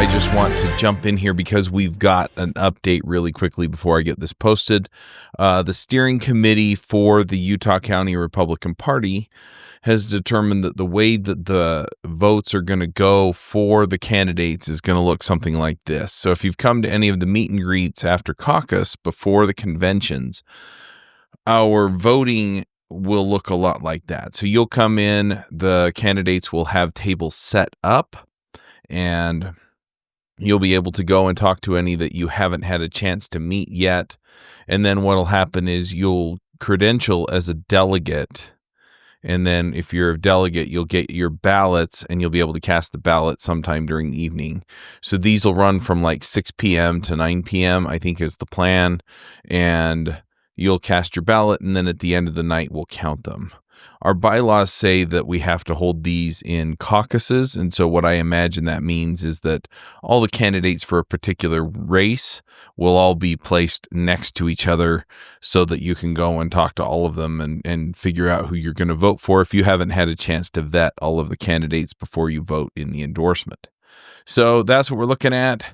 I just want to jump in here because we've got an update really quickly before I get this posted. The steering committee for the Utah County Republican Party has determined that the way that the votes are going to go for the candidates is going to look something like this. So if you've come to any of the meet and greets after caucus before the conventions, our voting will look a lot like that. So you'll come in, the candidates will have tables set up, and you'll be able to go and talk to any that you haven't had a chance to meet yet. And then what'll happen is you'll credential as a delegate. And then if you're a delegate, you'll get your ballots and you'll be able to cast the ballot sometime during the evening. So these will run from like 6 p.m. to 9 p.m., I think is the plan. And you'll cast your ballot, and then at the end of the night, we'll count them. Our bylaws say that we have to hold these in caucuses, and so what I imagine that means is that all the candidates for a particular race will all be placed next to each other so that you can go and talk to all of them and figure out who you're going to vote for if you haven't had a chance to vet all of the candidates before you vote in the endorsement. So that's what we're looking at.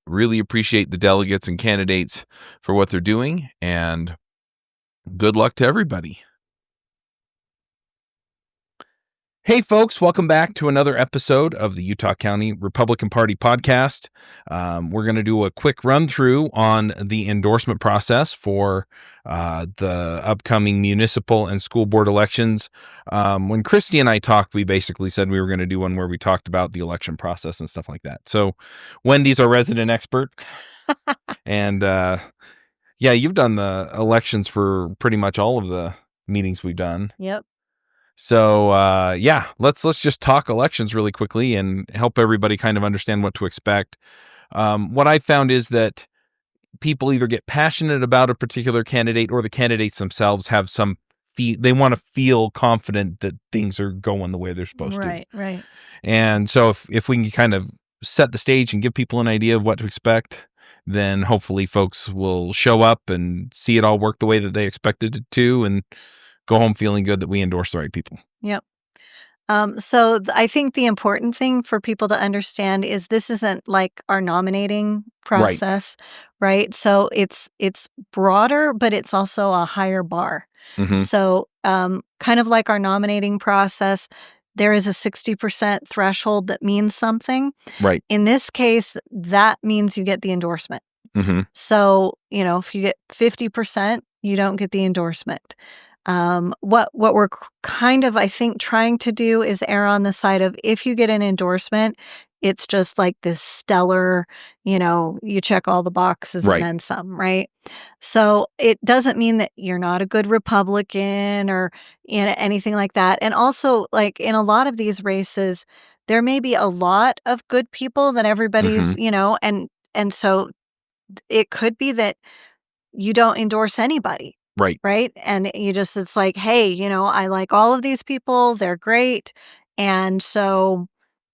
Really appreciate the delegates and candidates for what they're doing, and good luck to everybody. Hey folks, welcome back to another episode of the Utah County Republican Party podcast. We're going to do a quick run through on the endorsement process for the upcoming municipal and school board elections. When Christy and I talked, we basically said we were going to do one where we talked about the election process and stuff like that. So Wendy's our resident expert. And yeah, you've done the elections for pretty much all of the meetings we've done. Yep. So, yeah, let's just talk elections really quickly and help everybody kind of understand what to expect. What I found is that people either get passionate about a particular candidate or the candidates themselves have they want to feel confident that things are going the way they're supposed to. Right. And so if we can kind of set the stage and give people an idea of what to expect, then hopefully folks will show up and see it all work the way that they expected it to, and go home feeling good that we endorse the right people. Yep. So I think the important thing for people to understand is this isn't like our nominating process, right? So it's broader, but it's also a higher bar. Mm-hmm. So kind of like our nominating process, there is a 60% threshold that means something. Right. In this case, that means you get the endorsement. Mm-hmm. So, if you get 50%, you don't get the endorsement. What we're kind of, I think, trying to do is err on the side of if you get an endorsement, it's just like this stellar, you check all the boxes and then some, right? So it doesn't mean that you're not a good Republican or anything like that. And also, like in a lot of these races, there may be a lot of good people that everybody's, and so it could be that you don't endorse anybody. Right. And it's like, hey, I like all of these people. They're great. And so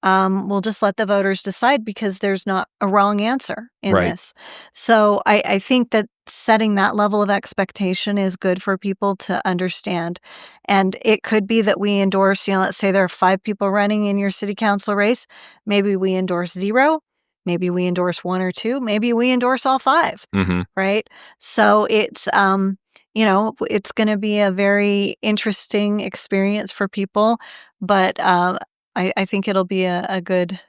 we'll just let the voters decide because there's not a wrong answer in this. So I think that setting that level of expectation is good for people to understand. And it could be that we endorse, let's say there are 5 people running in your city council race. Maybe we endorse 0. Maybe we endorse 1 or 2. Maybe we endorse all 5. Mm-hmm. Right. So it's, it's going to be a very interesting experience for people, but I think it'll be a good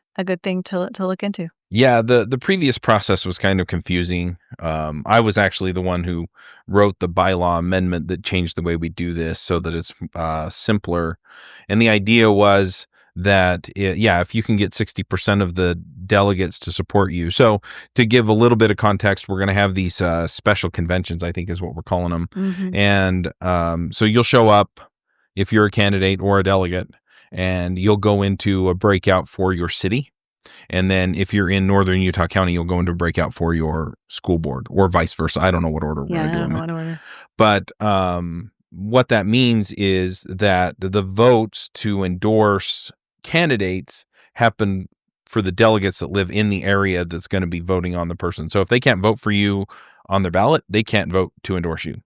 thing to look into. Yeah, the previous process was kind of confusing. I was actually the one who wrote the bylaw amendment that changed the way we do this so that it's simpler. And the idea was that, if you can get 60% of the delegates to support you. So to give a little bit of context, we're going to have these special conventions, I think is what we're calling them. Mm-hmm. And so you'll show up if you're a candidate or a delegate, and you'll go into a breakout for your city. And then if you're in northern Utah County, you'll go into a breakout for your school board, or vice versa. I don't know what order we're going to do them in. Order. But what that means is that the votes to endorse candidates happen for the delegates that live in the area that's going to be voting on the person. So if they can't vote for you on their ballot, they can't vote to endorse you.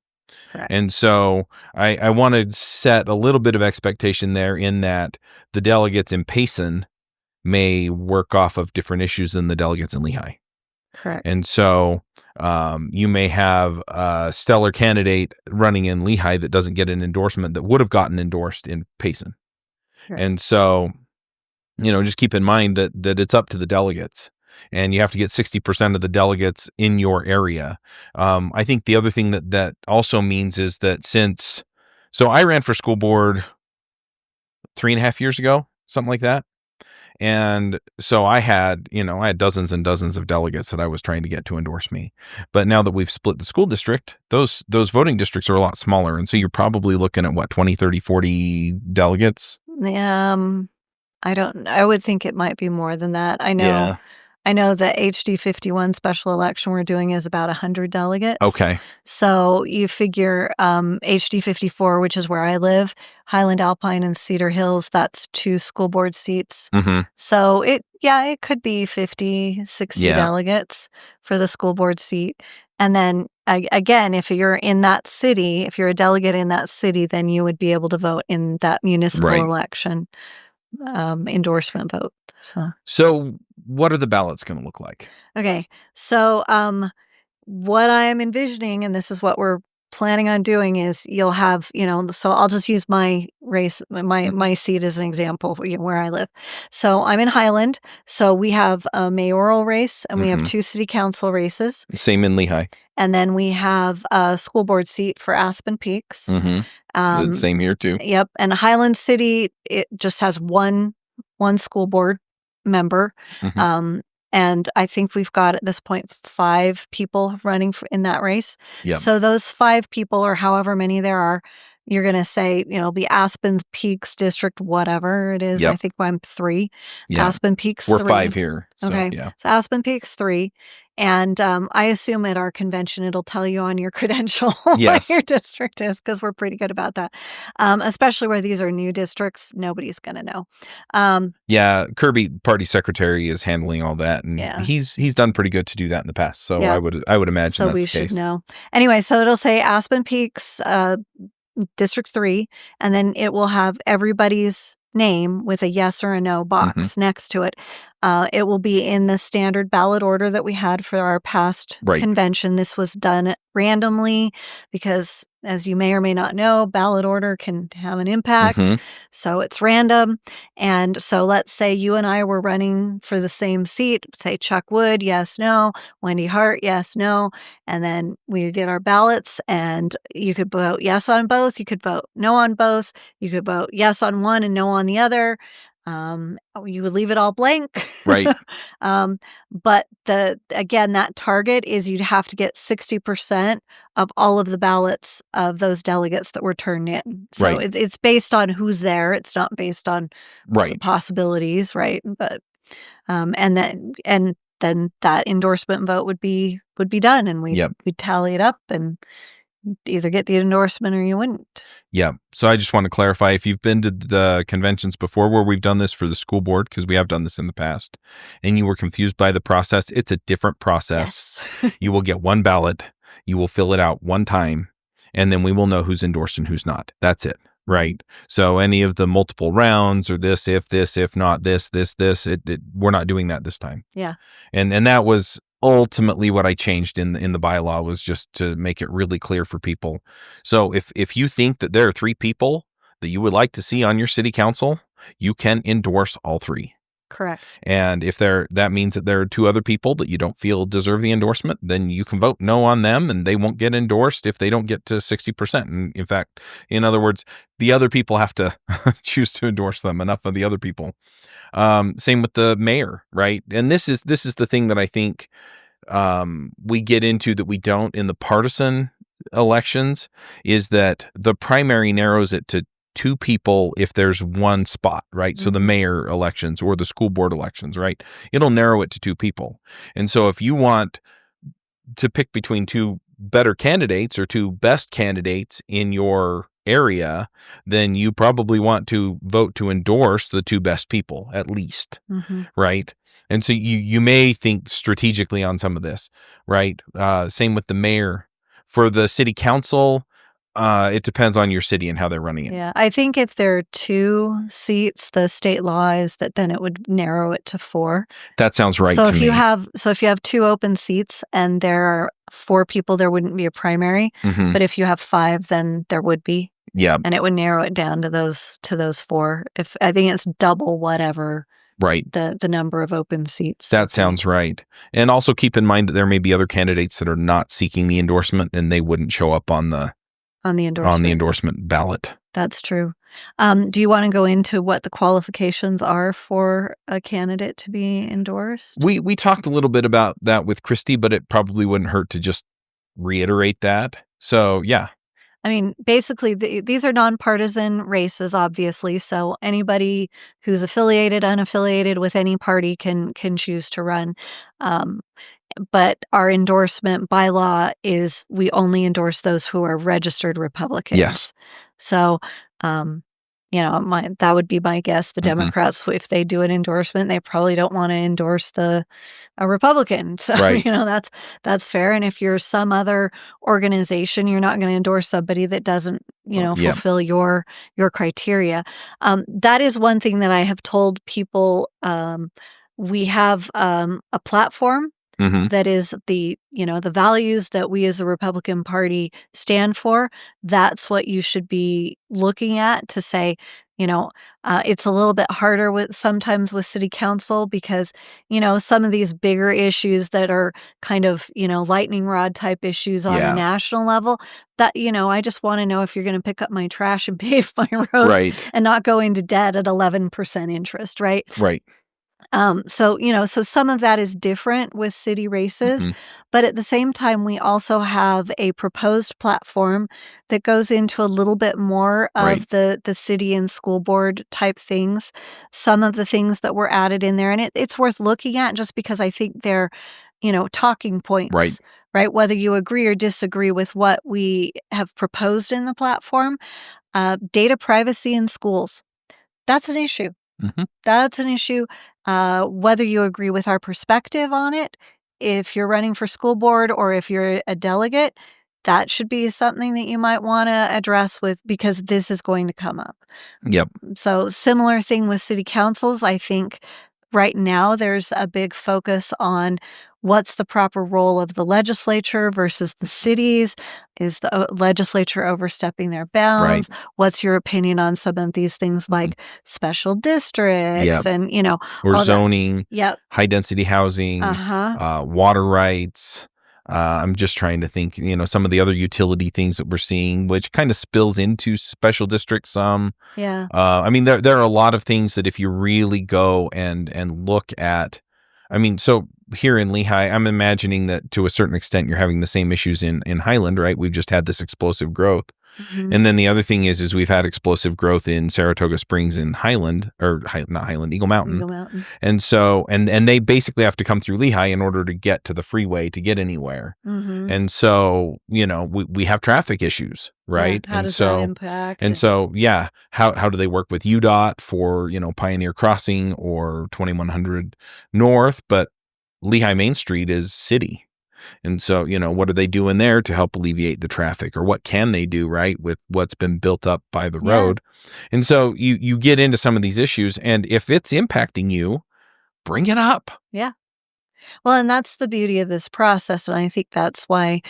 Correct. And so I want to set a little bit of expectation there in that the delegates in Payson may work off of different issues than the delegates in Lehigh. Correct. And so you may have a stellar candidate running in Lehigh that doesn't get an endorsement that would have gotten endorsed in Payson. Right. And so, just keep in mind that it's up to the delegates, and you have to get 60% of the delegates in your area. I think the other thing that also means is that so I ran for school board 3.5 years ago, something like that. And so I had dozens and dozens of delegates that I was trying to get to endorse me. But now that we've split the school district, those voting districts are a lot smaller. And so you're probably looking at 20, 30, 40 delegates. I would think it might be more than that. I know the HD 51 special election we're doing is about 100 delegates. Okay. So you figure HD 54, which is where I live, Highland Alpine and Cedar Hills, that's 2 school board seats. Mm-hmm. So it could be 50, 60 delegates for the school board seat. And then again, if you're in that city, if you're a delegate in that city, then you would be able to vote in that municipal election. Endorsement vote. So what are the ballots going to look like? Okay. So what I am envisioning, and this is what we're planning on doing, is you'll have, so I'll just use my race, my seat as an example where I live. So I'm in Highland. So we have a mayoral race and we have 2 city council races. Same in Lehigh. And then we have a school board seat for Aspen Peaks. Same here too. Yep. And Highland City, it just has one school board member. And I think we've got at this point 5 people running in that race. Yep. So those 5 people, or however many there are, you're going to say, be Aspen Peaks District, whatever it is. Yep. I think I'm 3. Yep. Aspen Peaks We're 3. 5 here. So, okay. Yeah. So Aspen Peaks 3. And I assume at our convention, it'll tell you on your credential what your district is, because we're pretty good about that. Especially where these are new districts, nobody's going to know. Kirby, party secretary, is handling all that, and he's done pretty good to do that in the past. So I would imagine so that's we the case. Should know. Anyway, so it'll say Aspen Peaks, District 3, and then it will have everybody's name with a yes or a no box next to it. It will be in the standard ballot order that we had for our past convention. This was done randomly because, as you may or may not know, ballot order can have an impact. So it's random. And so let's say you and I were running for the same seat. Say Chuck Wood, yes, no. Wendy Hart, yes, no. And then we did our ballots, and you could vote yes on both. You could vote no on both. You could vote yes on one and no on the other. You would leave it all blank. Right. But that target is you'd have to get 60% of all of the ballots of those delegates that were turned in. So it's based on who's there. It's not based on the possibilities, right? But and then that endorsement vote would be done, and we'd tally it up and either get the endorsement or you wouldn't. Yeah. So I just want to clarify, if you've been to the conventions before where we've done this for the school board, because we have done this in the past, and you were confused by the process, it's a different process. Yes. You will get one ballot. You will fill it out one time, and then we will know who's endorsed and who's not. That's it. Right. So any of the multiple rounds or this, if not this, we're not doing that this time. Yeah. And that was ultimately what I changed in the bylaw, was just to make it really clear for people. So if you think that there are 3 people that you would like to see on your city council, you can endorse all 3. Correct. And if that means that there are 2 other people that you don't feel deserve the endorsement, then you can vote no on them, and they won't get endorsed if they don't get to 60%. And in fact, in other words, the other people have to choose to endorse them, enough of the other people. Same with the mayor, right? And this is the thing that I think we get into that we don't in the partisan elections, is that the primary narrows it to 2 people if there's one spot, right? So the mayor elections or the school board elections, right? It'll narrow it to 2 people. And so if you want to pick between 2 better candidates or 2 best candidates in your area, then you probably want to vote to endorse the 2 best people at least, right? And so you may think strategically on some of this, right? Same with the mayor. For the city council, It depends on your city and how they're running it. Yeah, I think if there are 2 seats, the state law is that then it would narrow it to 4. That sounds right So to if me. you have 2 open seats and there are 4 people, there wouldn't be a primary. Mhm. But if you have 5, then there would be. Yeah, And it would narrow it down to those 4. If I think it's double whatever right. the number of open seats. That sounds right. And also keep in mind that there may be other candidates that are not seeking the endorsement, and they wouldn't show up on the endorsement ballot. That's true. Do you want to go into what the qualifications are for a candidate to be endorsed? We talked a little bit about that with Christy, but it probably wouldn't hurt to just reiterate that. So, yeah. I mean, basically, these are nonpartisan races, obviously. So anybody who's affiliated, unaffiliated with any party can choose to run. But our endorsement bylaw is we only endorse those who are registered Republicans. Yes. So, that would be my guess. The Democrats, if they do an endorsement, they probably don't want to endorse a Republican. So, Right. that's fair. And if you're some other organization, you're not going to endorse somebody that doesn't, fulfill your criteria. That is one thing that I have told people. We have a platform that is the values that we as a Republican Party stand for. That's what you should be looking at to say, it's a little bit harder sometimes with city council because, some of these bigger issues that are kind of, lightning rod type issues on a national level that, I just want to know if you're going to pick up my trash and pave my roads and not go into debt at 11% interest, right? Right. So some of that is different with city races, but at the same time, we also have a proposed platform that goes into a little bit more of the city and school board type things. Some of the things that were added in there, and it's worth looking at just because I think they're, talking points, right? Whether you agree or disagree with what we have proposed in the platform, data privacy in schools, that's an issue. That's an issue. Whether you agree with our perspective on it, if you're running for school board or if you're a delegate, that should be something that you might want to address because this is going to come up. Yep. So similar thing with city councils. I think right now there's a big focus on what's the proper role of the legislature versus the cities. Is the legislature overstepping their bounds? What's your opinion on some of these things like special districts and, or zoning, high density housing, Uh-huh. Water rights. I'm just trying to think, some of the other utility things that we're seeing, which kind of spills into special districts some. Yeah. I mean, there are a lot of things that if you really go and look at, so here in Lehigh, I'm imagining that to a certain extent you're having the same issues in Highland, right? We've just had this explosive growth. And then the other thing is we've had explosive growth in Saratoga Springs in Highland, or not Highland, Eagle Mountain. And so, and they basically have to come through Lehigh in order to get to the freeway to get anywhere. And so, we have traffic issues, right? How does that impact? And so, how do they work with UDOT for, Pioneer Crossing or 2100 North? But Lehigh Main Street is city. And so, what are they doing there to help alleviate the traffic, or what can they do, right, with what's been built up by the road? And so you get into some of these issues, and if it's impacting you, bring it up. Yeah. Well, and that's the beauty of this process. And I think that's why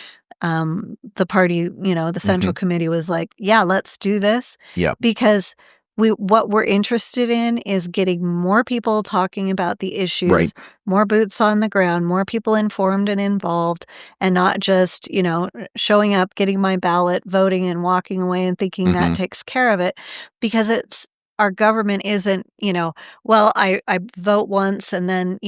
the party, the Central Committee was like, yeah, let's do this. Yeah. Because what we're interested in is getting more people talking about the issues, more boots on the ground, more people informed and involved, and not just, showing up, getting my ballot, voting, and walking away and thinking that takes care of it. Because our government isn't, well, I vote once and then,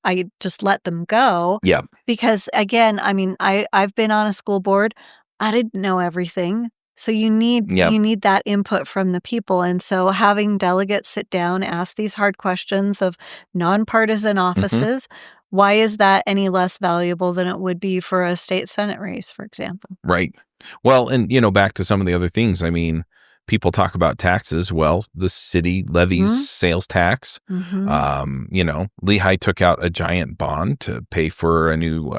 I just let them go. Yeah. Because again, I've been on a school board. I didn't know everything. So you need that input from the people. And so having delegates sit down, ask these hard questions of nonpartisan offices, why is that any less valuable than it would be for a state Senate race, for example? Right. Well, and, back to some of the other things. People talk about taxes. Well, the city levies sales tax. Lehigh took out a giant bond to pay for a new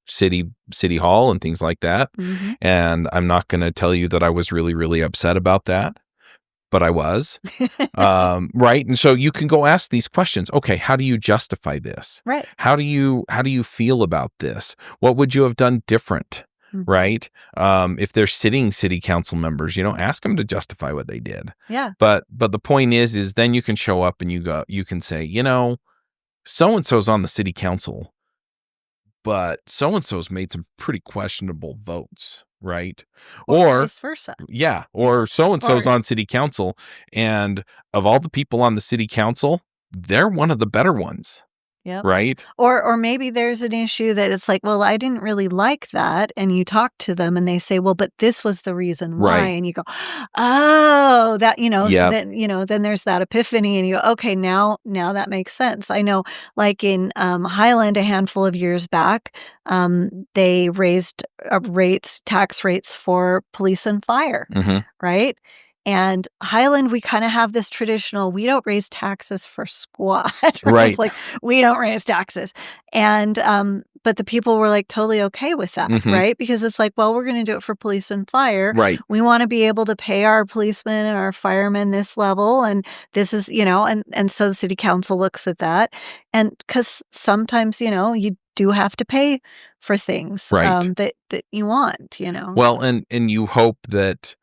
city hall and things like that. Mm-hmm. And I'm not going to tell you that I was really, really upset about that, but I was. Right. And so you can go ask these questions. Okay, how do you justify this? Right. How do you feel about this? What would you have done different? Mm-hmm. Right. If they're sitting city council members, ask them to justify what they did. Yeah. But the point is then you can show up and you can say, so-and-so's on the city council, but so-and-so's made some pretty questionable votes, right? Or vice versa. Yeah, or so-and-so's on city council, and of all the people on the city council, they're one of the better ones. Yep. Right? Or maybe there's an issue that it's like, well, I didn't really like that. And you talk to them and they say, well, but this was the reason why. Right. And you go, oh, that, Yep. so then, then there's that episphany and you go, okay, now that makes sense. I know like in Highland a handful of years back, they raised tax rates for police and fire, Mm-hmm. right? And Highland, we kind of have this traditional, we don't raise taxes for squat. Right. It's like, we don't raise taxes. And, but the people were like totally okay with that, Mm-hmm. right? Because it's like, well, we're going to do it for police and fire. Right. We want to be able to pay our policemen and our firemen this level. And this is, and so the city council looks at that. And because sometimes, you do have to pay for things Right. that you want, Well, and you hope that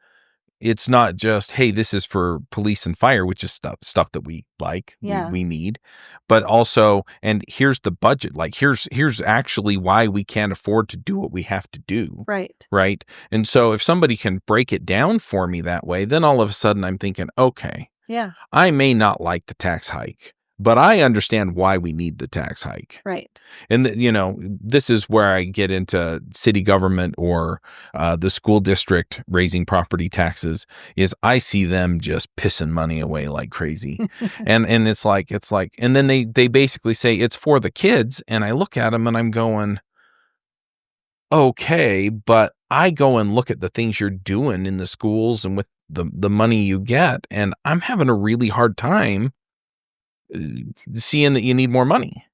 it's not just, hey, this is for police and fire, which is stuff that we like, we need, but also, and here's the budget. Like here's actually why we can't afford to do what we have to do. Right. Right. And so if somebody can break it down for me that way, then all of a sudden I'm thinking, okay, yeah, I may not like the tax hike, but I understand why we need the tax hike. Right. And, this is where I get into city government or the school district raising property taxes is I see them just pissing money away like crazy. and it's like, and then they basically say it's for the kids. And I look at them and I'm going, okay, but I go and look at the things you're doing in the schools and with the money you get. And I'm having a really hard time seeing that you need more money,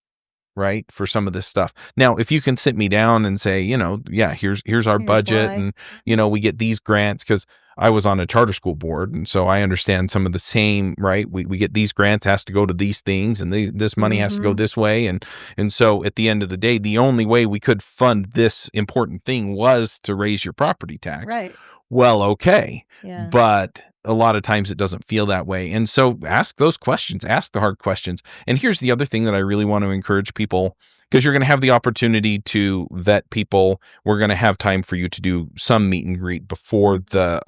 right, for some of this stuff. Now, if you can sit me down and say, here's our budget, why. and we get these grants, because I was on a charter school board, and so I understand some of the same, right? We get these grants, has to go to these things, and this money has to go this way, and so at the end of the day, the only way we could fund this important thing was to raise your property tax. Right. Well, okay, Yeah. but a lot of times it doesn't feel that way. And so ask those questions, ask the hard questions. And here's the other thing that I really want to encourage people, because you're going to have the opportunity to vet people. We're going to have time for you to do some meet and greet before the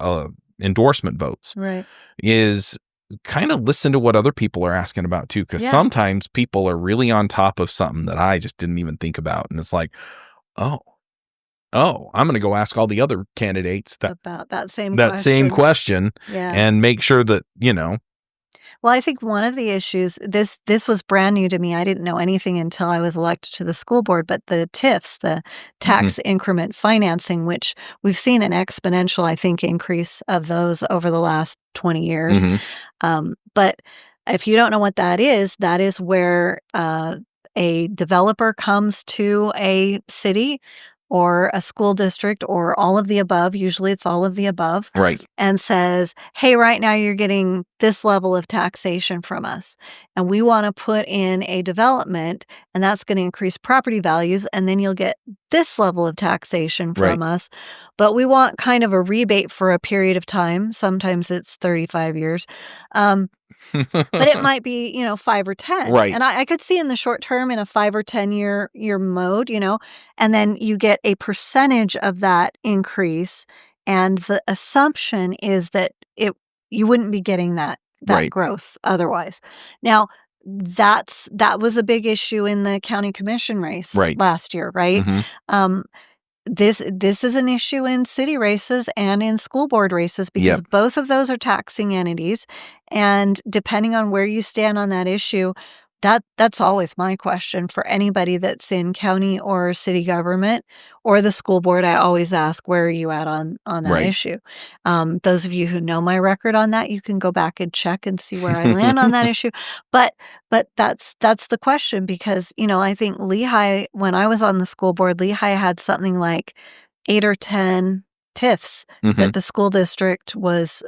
endorsement votes. Right. Is kind of listen to what other people are asking about too, because sometimes people are really on top of something that I just didn't even think about. And it's like, oh, I'm going to go ask all the other candidates about that same question and make sure that, Well, I think one of the issues, this was brand new to me. I didn't know anything until I was elected to the school board, but the TIFs, the tax increment financing, which we've seen an exponential, I think, increase of those over the last 20 years. But if you don't know what that is where a developer comes to a city or a school district or all of the above, usually it's all of the above, right, and says, hey, right now you're getting this level of taxation from us, and we want to put in a development, and that's going to increase property values, and then you'll get this level of taxation from us, but we want kind of a rebate for a period of time. Sometimes it's 35 years. But it might be, 5 or 10. Right. And I could see in the short term in a 5 or 10 year mode, and then you get a percentage of that increase. And the assumption is that you wouldn't be getting that growth otherwise. Now, that was a big issue in the county commission race last year, right? This is an issue in city races and in school board races because both of those are taxing entities. And depending on where you stand on that issue, that's always my question for anybody that's in county or city government or the school board. I always ask, where are you at on that Right. issue? Those of you who know my record on that, you can go back and check and see where I land on that issue. But that's the question, because, I think Lehigh, when I was on the school board, Lehigh had something like 8 or 10 TIFs that the school district was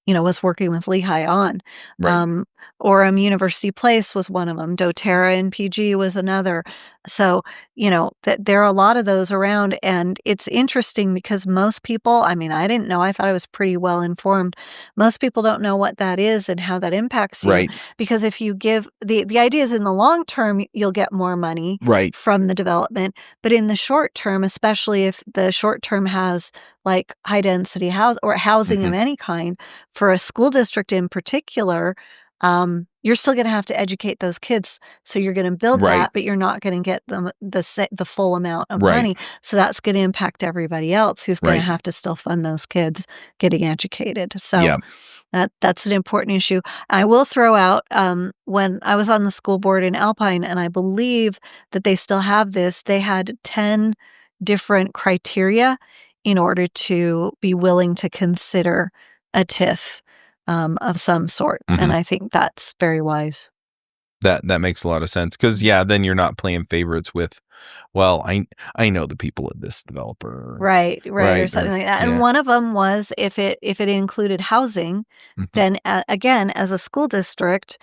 was working with Lehigh on. Right. Orem University Place was one of them. doTERRA and PG was another. So, that there are a lot of those around, and it's interesting because most people, I didn't know, I thought I was pretty well informed. Most people don't know what that is and how that impacts you. Right. Because if you give, the idea is in the long term, you'll get more money Right. from the development. But in the short term, especially if the short term has like high density house or housing of any kind, for a school district in particular, you're still going to have to educate those kids. So you're going to build Right. that, but you're not going to get them the full amount of Right. money. So that's going to impact everybody else who's going Right. to have to still fund those kids getting educated. So Yeah. that's an important issue. I will throw out, when I was on the school board in Alpine, and I believe that they still have this, they had 10 different criteria in order to be willing to consider a TIF of some sort. And I think that's very wise. That makes a lot of sense, because then you're not playing favorites with, well, I know the people at this developer, Right, or something like that. And one of them was, if it included housing, then again, as a school district,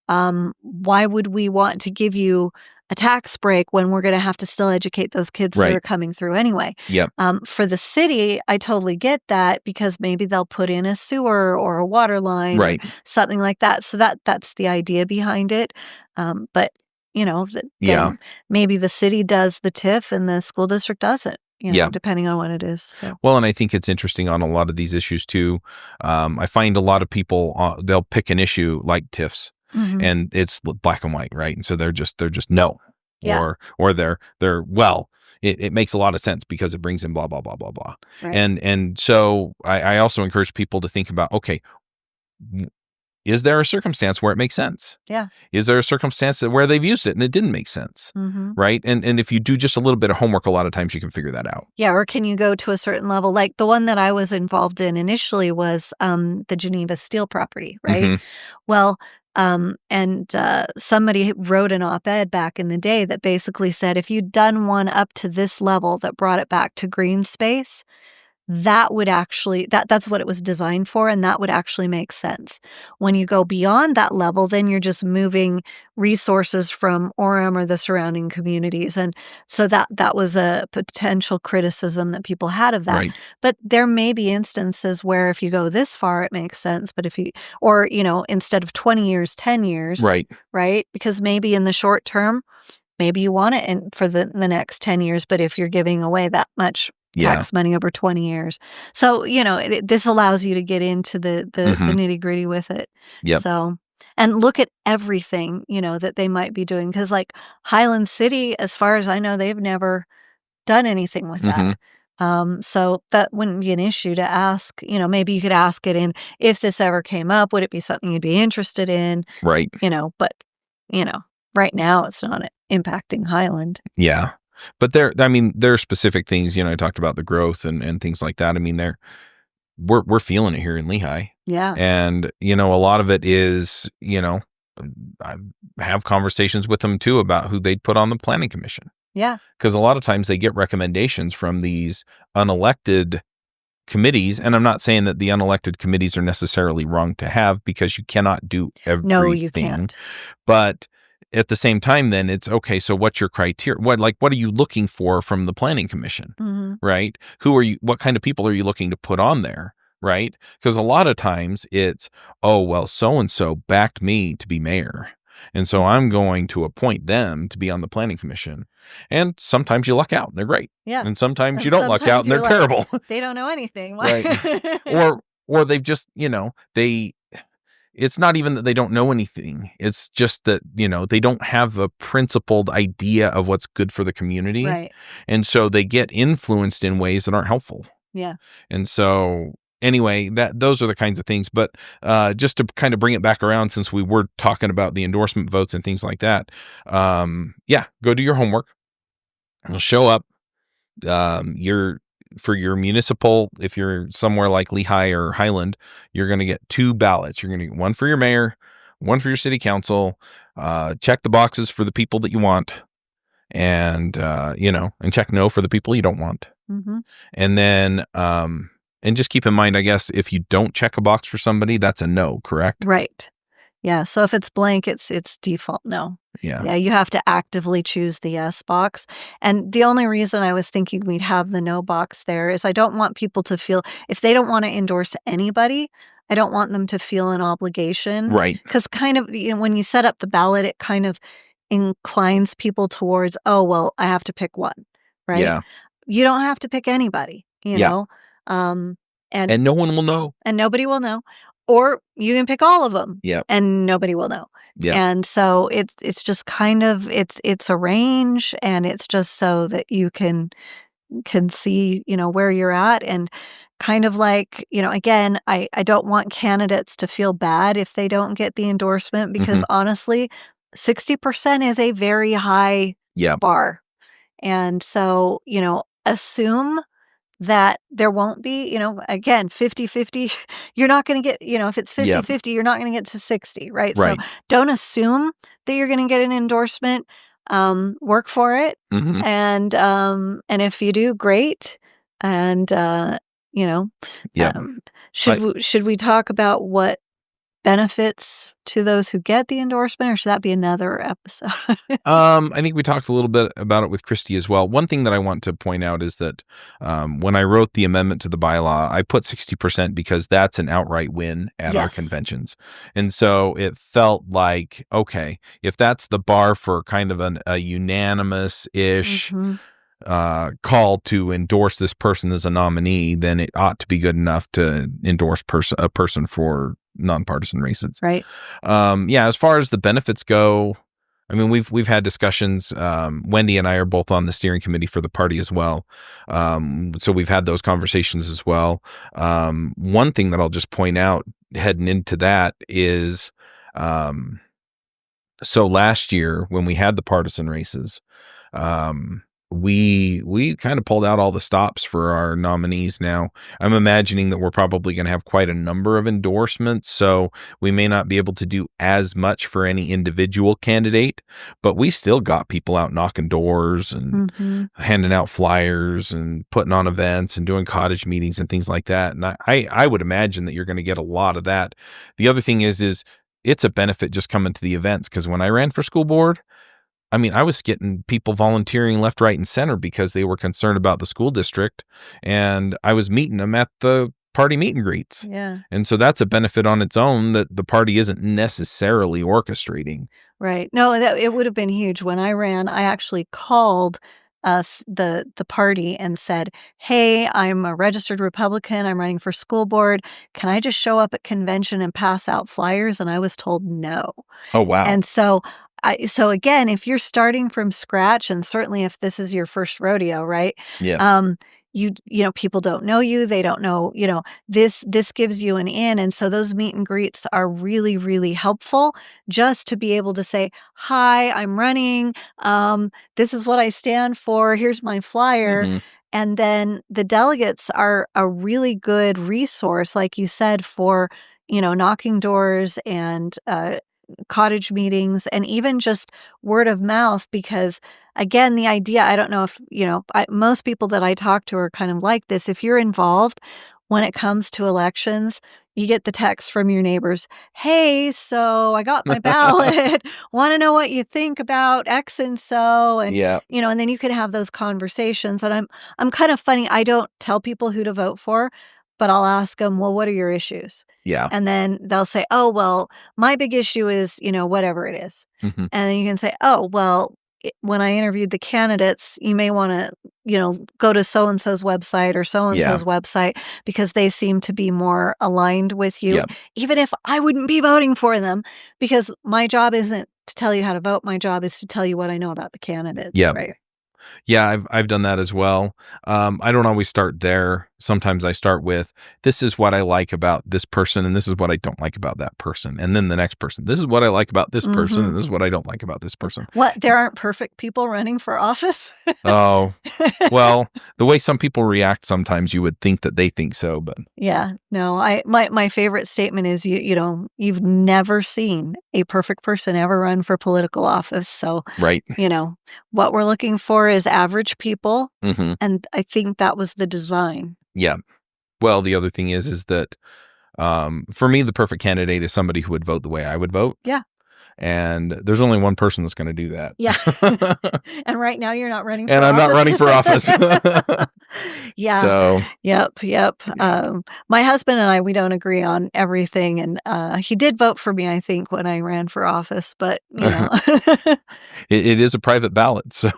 why would we want to give you a tax break when we're going to have to still educate those kids that are coming through anyway? Yep. For the city, I totally get that, because maybe they'll put in a sewer or a water line, or something like that. So that's the idea behind it. But then maybe the city does the TIF and the school district doesn't. Depending on what it is. So. Well, and I think it's interesting on a lot of these issues too. I find a lot of people, they'll pick an issue like TIFs. And it's black and white, right? And so they're just no, or they're well, it makes a lot of sense because it brings in blah blah blah blah blah. Right. And so I also encourage people to think about, okay, is there a circumstance where it makes sense? Yeah. Is there a circumstance where they've used it and it didn't make sense? Right. And if you do just a little bit of homework, a lot of times you can figure that out. Yeah. Or can you go to a certain level? Like the one that I was involved in initially was the Geneva Steel property, right? Well, somebody wrote an op-ed back in the day that basically said, if you'd done one up to this level that brought it back to green space, that would actually, that's what it was designed for, and that would actually make sense. When you go beyond that level, then you're just moving resources from Orem or the surrounding communities. And so that was a potential criticism that people had of that. Right. But there may be instances where if you go this far, it makes sense. But if you, or, instead of 20 years, 10 years. Right? Because maybe in the short term, maybe you want it for the next 10 years. But if you're giving away that much tax money over 20 years. So, this allows you to get into the nitty gritty with it. Yep. So, and look at everything, that they might be doing. Because like Highland City, as far as I know, they've never done anything with that. So that wouldn't be an issue to ask. Maybe you could ask it in, if this ever came up, would it be something you'd be interested in? Right. But, right now it's not impacting Highland. Yeah. But there are specific things, I talked about the growth and things like that. We're feeling it here in Lehigh. Yeah. And, a lot of it is, I have conversations with them too about who they'd put on the planning commission. Yeah. Because a lot of times they get recommendations from these unelected committees. And I'm not saying that the unelected committees are necessarily wrong to have, because you cannot do everything. No, you can't. But at the same time, then it's okay. So what's your criteria? What are you looking for from the planning commission? Right? What kind of people are you looking to put on there? Right? Because a lot of times it's, oh, well, so-and-so backed me to be mayor, and so I'm going to appoint them to be on the planning commission. And sometimes you luck out and they're great. Yeah. And sometimes you don't luck out and they're terrible. They don't know anything. Right. Or they've just, it's not even that they don't know anything. It's just that, they don't have a principled idea of what's good for the community. Right. And so they get influenced in ways that aren't helpful. Yeah. And so, anyway, those are the kinds of things. But just to kind of bring it back around, since we were talking about the endorsement votes and things like that, go do your homework. You'll show up. For your municipal, if you're somewhere like Lehigh or Highland, you're going to get 2 ballots. You're going to get one for your mayor, one for your city council. Check the boxes for the people that you want, and and check no for the people you don't want. Mm-hmm. And then and just keep in mind, I guess, if you don't check a box for somebody, that's a no, correct? Right. Yeah. So if it's blank, it's default no. Yeah. Yeah, you have to actively choose the yes box. And the only reason I was thinking we'd have the no box there is I don't want people to feel, if they don't want to endorse anybody, I don't want them to feel an obligation. Right. Because kind of, when you set up the ballot, it kind of inclines people towards, oh, well, I have to pick one, right? Yeah. You don't have to pick anybody, know? And no one will know. And nobody will know. Or you can pick all of them. Yep. And nobody will know. Yeah. And so it's just kind of it's a range, and it's just so that you can see, where you're at, and kind of like, again, I don't want candidates to feel bad if they don't get the endorsement, because honestly, 60% is a very high bar. And so, assume that there won't be, again, 50-50, you're not going to get, if it's 50-50, you're not going to get to 60, right? So don't assume that you're going to get an endorsement. Work for it. And if you do, great. And, should we talk about what benefits to those who get the endorsement, or should that be another episode? I think we talked a little bit about it with Christy as well. One thing that I want to point out is that when I wrote the amendment to the bylaw, I put 60% because that's an outright win at our conventions. And so it felt like, okay, if that's the bar for kind of a unanimous-ish call to endorse this person as a nominee, then it ought to be good enough to endorse a person for nonpartisan races. Right. As far as the benefits go, I mean, we've had discussions. Wendy and I are both on the steering committee for the party as well. So we've had those conversations as well. One thing that I'll just point out heading into that is, so last year when we had the partisan races, we kind of pulled out all the stops for our nominees. Now I'm imagining that we're probably going to have quite a number of endorsements, so we may not be able to do as much for any individual candidate, but we still got people out knocking doors and handing out flyers and putting on events and doing cottage meetings and things like that. And I would imagine that you're going to get a lot of that. The other thing is it's a benefit just coming to the events, because when I ran for school board, I mean, I was getting people volunteering left, right, and center because they were concerned about the school district, and I was meeting them at the party meet and greets. Yeah. And so that's a benefit on its own that the party isn't necessarily orchestrating. Right. No, it would have been huge. When I ran, I actually called us, the party, and said, hey, I'm a registered Republican. I'm running for school board. Can I just show up at convention and pass out flyers? And I was told no. Oh, wow. And so again, if you're starting from scratch, and certainly if this is your first rodeo, right? Yeah. People don't know you. They don't know, this gives you an in. And so those meet and greets are really, really helpful, just to be able to say, hi, I'm running. This is what I stand for. Here's my flyer. And then the delegates are a really good resource, like you said, for, knocking doors and, cottage meetings, and even just word of mouth, because again, the idea, I don't know if, most people that I talk to are kind of like this. If you're involved when it comes to elections, you get the text from your neighbors, hey, so I got my ballot, want to know what you think about X and so, and, and then you can have those conversations. And I'm kind of funny. I don't tell people who to vote for, but I'll ask them, well, what are your issues? Yeah. And then they'll say, oh, well, my big issue is, whatever it is. And then you can say, oh, well, when I interviewed the candidates, you may want to, go to so-and-so's website or so-and-so's website, because they seem to be more aligned with you, even if I wouldn't be voting for them, because my job isn't to tell you how to vote. My job is to tell you what I know about the candidates. Right. Yeah, I've done that as well. I don't always start there. Sometimes I start with, this is what I like about this person, and this is what I don't like about that person. And then the next person, this is what I like about this person, and this is what I don't like about this person. What? There aren't perfect people running for office? Oh, well, the way some people react, sometimes you would think that they think so, but Yeah, no, my favorite statement is you've never seen a perfect person ever run for political office. So, right. What we're looking for is average people. Mm-hmm. And I think that was the design. Yeah. Well, the other thing is that for me, the perfect candidate is somebody who would vote the way I would vote. Yeah. And there's only one person that's going to do that. Yeah. And right now you're not running for and office. I'm not running for office. Yeah. So. Yep. My husband and I, we don't agree on everything. And he did vote for me, I think, when I ran for office. But, it is a private ballot. So.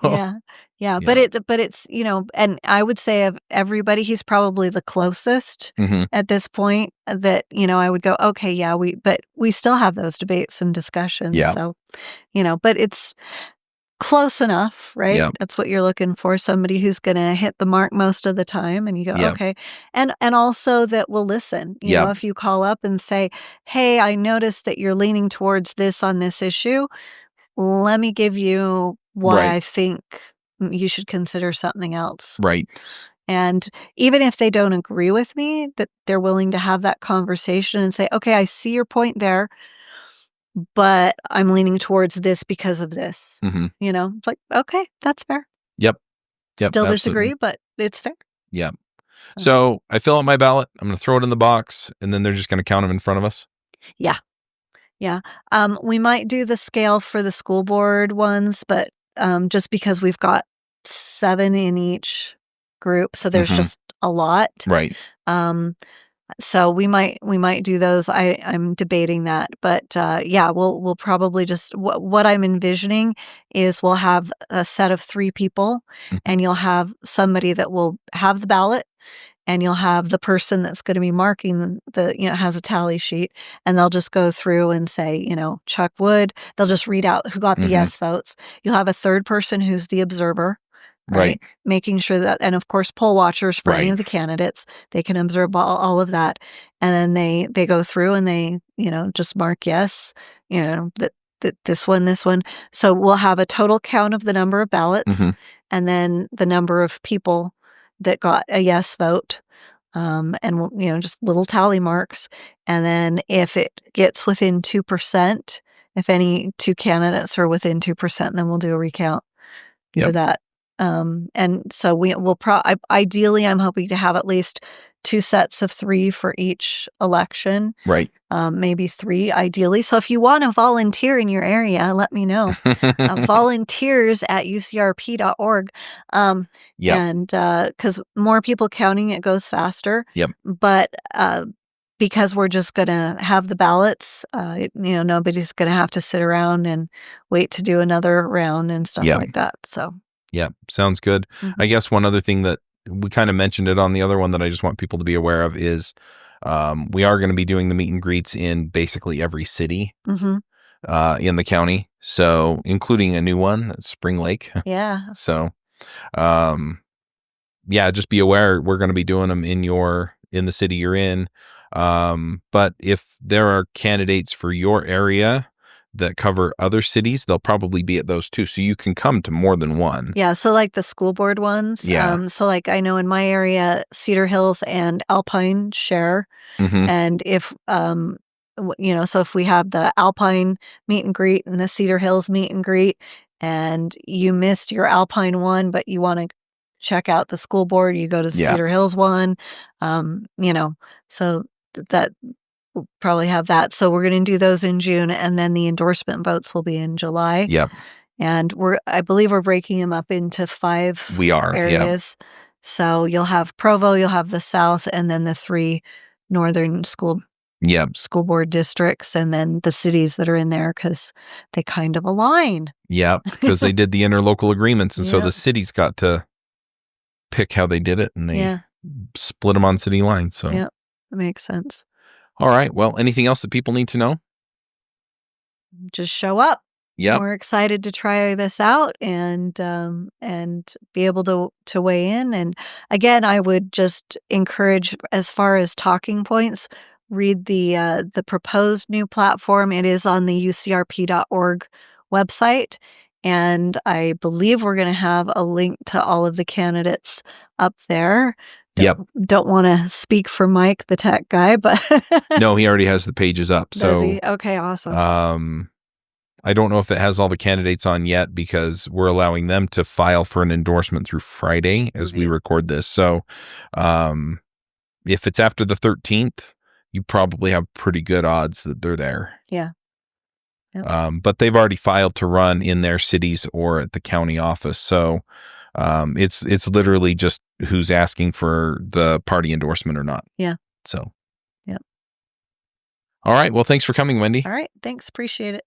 Yeah. But it's, and I would say of everybody, he's probably the closest at this point that, I would go, okay, yeah, but we still have those debates and discussions. Yeah. So, but it's close enough, right? Yeah. That's what you're looking for. Somebody who's going to hit the mark most of the time. And you go, okay. And also that will listen, if you call up and say, hey, I noticed that you're leaning towards this on this issue. Let me give you why I think you should consider something else. Right. And even if they don't agree with me, that they're willing to have that conversation and say, okay, I see your point there, but I'm leaning towards this because of this. It's like, okay, that's fair. Yep. Still disagree, but it's fair. Yeah. So I fill out my ballot. I'm going to throw it in the box, and then they're just going to count them in front of us. Yeah. We might do the scale for the school board ones, but just because we've got 7 in each group, so there's just a lot. Right. So we might do those. I'm debating that, but we'll probably just what I'm envisioning is we'll have a set of 3 people, and you'll have somebody that will have the ballot, and you'll have the person that's going to be marking has a tally sheet, and they'll just go through and say, Chuck Wood. They'll just read out who got the yes votes. You'll have a third person who's the observer. Right. Making sure that, and of course, poll watchers for any of the candidates, they can observe all of that. And then they go through and they, just mark yes, that this one. So we'll have a total count of the number of ballots and then the number of people that got a yes vote. And just little tally marks. And then if it gets within 2%, if any 2 candidates are within 2%, then we'll do a recount for that. And so we'll ideally, I'm hoping to have at least 2 sets of 3 for each election. Right. Maybe 3 ideally. So if you want to volunteer in your area, let me know. Volunteers at ucrp.org. And because more people counting, it goes faster. Yep. But because we're just going to have the ballots, nobody's going to have to sit around and wait to do another round and stuff like that. So. Yeah, sounds good. I guess one other thing that we kind of mentioned it on the other one that I just want people to be aware of is we are going to be doing the meet and greets in basically every city in the county. So including a new one, Spring Lake. Yeah. So, just be aware we're going to be doing them in the city you're in. But if there are candidates for your area that cover other cities, they'll probably be at those too. So you can come to more than one. Yeah. So like the school board ones. Yeah. So like I know in my area, Cedar Hills and Alpine share. And if, so if we have the Alpine meet and greet and the Cedar Hills meet and greet, and you missed your Alpine one, but you want to check out the school board, you go to the Cedar Hills one, so that we'll probably have that. So we're going to do those in June, and then the endorsement votes will be in July. Yep. And I believe we're breaking them up into 5 areas. Yep. So you'll have Provo, you'll have the South, and then the 3 northern school board districts, and then the cities that are in there because they kind of align. Yeah, because they did the interlocal agreements, and so the cities got to pick how they did it, and they split them on city lines. So that makes sense. All right. Well, anything else that people need to know? Just show up. Yep. We're excited to try this out and be able to weigh in. And again, I would just encourage, as far as talking points, read the proposed new platform. It is on the ucrp.org website, and I believe we're going to have a link to all of the candidates up there. Don't want to speak for Mike, the tech guy, but no, he already has the pages up. Does he? Okay, awesome. I don't know if it has all the candidates on yet because we're allowing them to file for an endorsement through Friday as we record this. So if it's after the 13th, you probably have pretty good odds that they're there. Yeah. Yep. But they've already filed to run in their cities or at the county office. So it's literally just who's asking for the party endorsement or not. Yeah. So. Yep. All right. Well, thanks for coming, Wendy. All right. Thanks. Appreciate it.